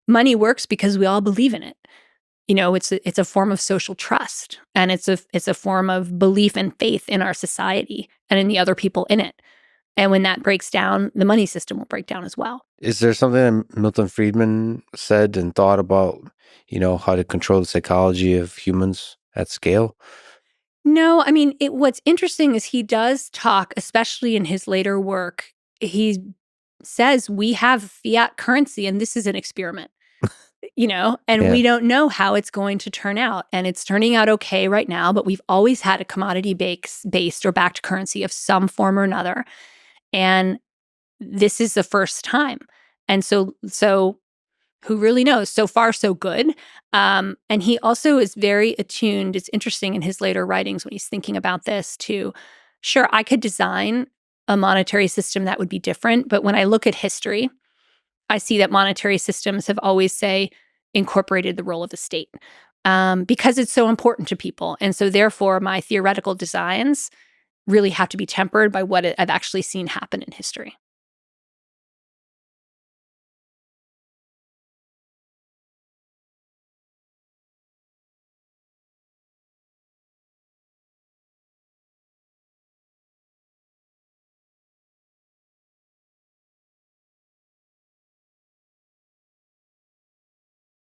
money works because we all believe in it. It's a form of social trust, and it's a form of belief and faith in our society and in the other people in it. And when that breaks down, the money system will break down as well. Is there something that Milton Friedman said and thought about, how to control the psychology of humans at scale? No, I mean, what's interesting is he does talk, especially in his later work, he says we have fiat currency and this is an experiment. And Yeah. we don't know how it's going to turn out. And it's turning out okay right now, but we've always had a commodity-based or backed currency of some form or another. And this is the first time. And so who really knows? So far, so good. And he also is very attuned. It's interesting in his later writings when he's thinking about this to, sure, I could design a monetary system that would be different. But when I look at history, I see that monetary systems have always, say, incorporated the role of the state because it's so important to people. And so therefore, my theoretical designs really have to be tempered by what I've actually seen happen in history.